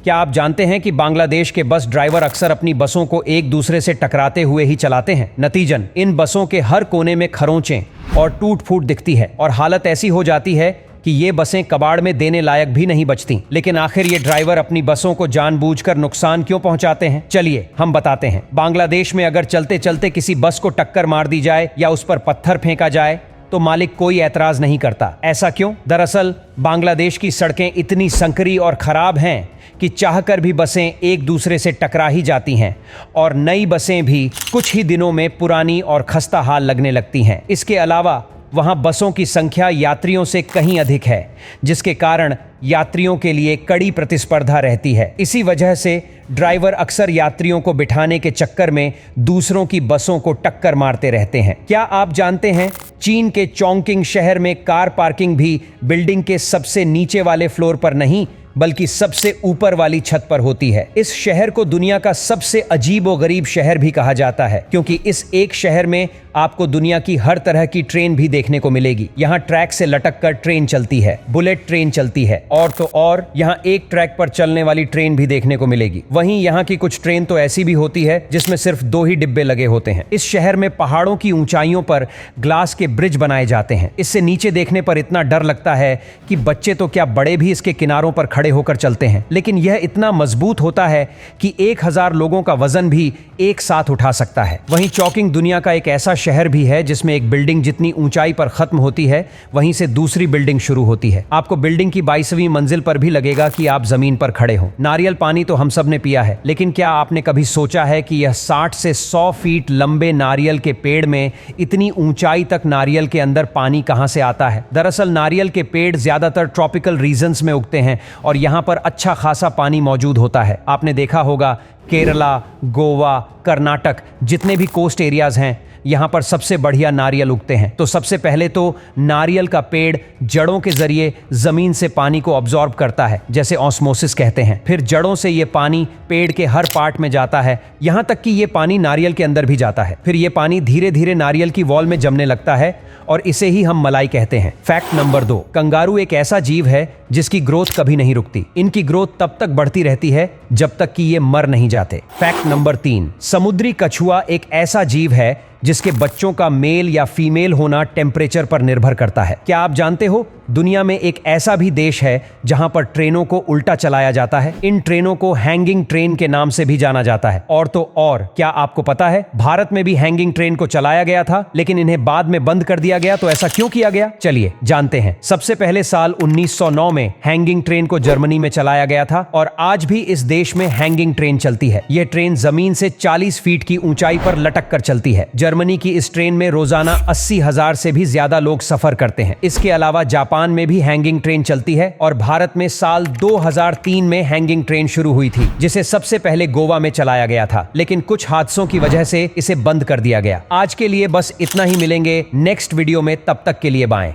क्या आप जानते हैं कि बांग्लादेश के बस ड्राइवर अक्सर अपनी बसों को एक दूसरे से टकराते हुए ही चलाते हैं। नतीजन इन बसों के हर कोने में खरोंचें और टूट फूट दिखती है और हालत ऐसी हो जाती है कि ये बसें कबाड़ में देने लायक भी नहीं बचती। लेकिन आखिर ये ड्राइवर अपनी बसों को जानबूझकर नुकसान क्यों पहुंचाते हैं? चलिए हम बताते हैं। बांग्लादेश में अगर चलते चलते किसी बस को टक्कर मार दी जाए या उस पर पत्थर फेंका जाए तो मालिक कोई ऐतराज नहीं करता। ऐसा क्यों? दरअसल बांग्लादेश की सड़कें इतनी संकरी और खराब हैं कि चाहकर भी बसें एक दूसरे से टकरा ही जाती हैं और नई बसें भी कुछ ही दिनों में पुरानी और खस्ता हाल लगने लगती हैं। इसके अलावा वहां बसों की संख्या यात्रियों से कहीं अधिक है, जिसके कारण यात्रियों के लिए कड़ी प्रतिस्पर्धा रहती है। इसी वजह से ड्राइवर अक्सर यात्रियों को बिठाने के चक्कर में दूसरों की बसों को टक्कर मारते रहते हैं। क्या आप जानते हैं चीन के चोंगकिंग शहर में कार पार्किंग भी बिल्डिंग के सबसे नीचे वाले फ्लोर पर नहीं बल्कि सबसे ऊपर वाली छत पर होती है। इस शहर को दुनिया का सबसे अजीबोगरीब शहर भी कहा जाता है, क्योंकि इस एक शहर में आपको दुनिया की हर तरह की ट्रेन भी देखने को मिलेगी। यहाँ ट्रैक से लटक कर ट्रेन चलती है, बुलेट ट्रेन चलती है और तो और यहाँ एक ट्रैक पर चलने वाली ट्रेन भी देखने को मिलेगी। वहीं यहाँ की कुछ ट्रेन तो ऐसी भी होती है जिसमें सिर्फ 2 ही डिब्बे लगे होते हैं। इस शहर में पहाड़ों की ऊंचाइयों पर ग्लास के ब्रिज बनाए जाते हैं। इससे नीचे देखने पर इतना डर लगता है कि बच्चे तो क्या बड़े भी इसके किनारों पर खड़े होकर चलते हैं। लेकिन यह इतना मजबूत होता है कि 1000 लोगों का वजन भी एक साथ उठा सकता है। वहीं चोंगकिंग दुनिया का एक ऐसा शहर भी है जिसमें एक बिल्डिंग जितनी ऊंचाई पर खत्म होती है वहीं से दूसरी बिल्डिंग शुरू होती है। आपको बिल्डिंग की 22वीं मंजिल पर भी लगेगा कि आप जमीन पर खड़े हो। नारियल पानी तो हम सब ने पिया है, लेकिन क्या आपने कभी सोचा है कि यह 60 से 100 फीट लंबे नारियल के पेड़ में इतनी ऊंचाई तक नारियल के अंदर पानी कहां से आता है? दरअसल नारियल के पेड़ ज्यादातर ट्रॉपिकल रीजन्स में उगते हैं और यहां पर अच्छा खासा पानी मौजूद होता है। आपने देखा होगा केरला, गोवा, कर्नाटक जितने भी कोस्ट एरियाज हैं यहाँ पर सबसे बढ़िया नारियल उगते हैं। तो सबसे पहले तो नारियल का पेड़ जड़ों के जरिए जमीन से पानी को ऑब्जॉर्ब करता है, जैसे ऑस्मोसिस कहते हैं। फिर जड़ों से ये पानी पेड़ के हर पार्ट में जाता है, यहाँ तक कि ये पानी नारियल के अंदर भी जाता है। फिर ये पानी धीरे धीरे नारियल की वॉल में जमने लगता है और इसे ही हम मलाई कहते हैं। फैक्ट नंबर 2, कंगारू एक ऐसा जीव है जिसकी ग्रोथ कभी नहीं रुकती। इनकी ग्रोथ तब तक बढ़ती रहती है जब तक कि ये मर नहीं जाते। फैक्ट नंबर 3, समुद्री कछुआ एक ऐसा जीव है जिसके बच्चों का मेल या फीमेल होना टेम्परेचर पर निर्भर करता है। क्या आप जानते हो दुनिया में एक ऐसा भी देश है जहां पर ट्रेनों को उल्टा चलाया जाता है? इन ट्रेनों को हैंगिंग ट्रेन के नाम से भी जाना जाता है। और तो और क्या आपको पता है भारत में भी हैंगिंग ट्रेन को चलाया गया था, लेकिन इन्हें बाद में बंद कर दिया गया। तो ऐसा क्यों किया गया? चलिए जानते हैं। सबसे पहले साल 1909 में हैंगिंग ट्रेन को जर्मनी में चलाया गया था और आज भी इस देश में हैंगिंग ट्रेन चलती है। यह ट्रेन जमीन से 40 फीट की ऊंचाई पर लटक कर चलती है। जर्मनी की इस ट्रेन में रोजाना 80,000 से भी ज्यादा लोग सफर करते हैं। इसके अलावा जापान में भी हैंगिंग ट्रेन चलती है और भारत में साल 2003 में हैंगिंग ट्रेन शुरू हुई थी, जिसे सबसे पहले गोवा में चलाया गया था, लेकिन कुछ हादसों की वजह से इसे बंद कर दिया गया। आज के लिए बस इतना ही। मिलेंगे नेक्स्ट वीडियो में, तब तक के लिए बाय।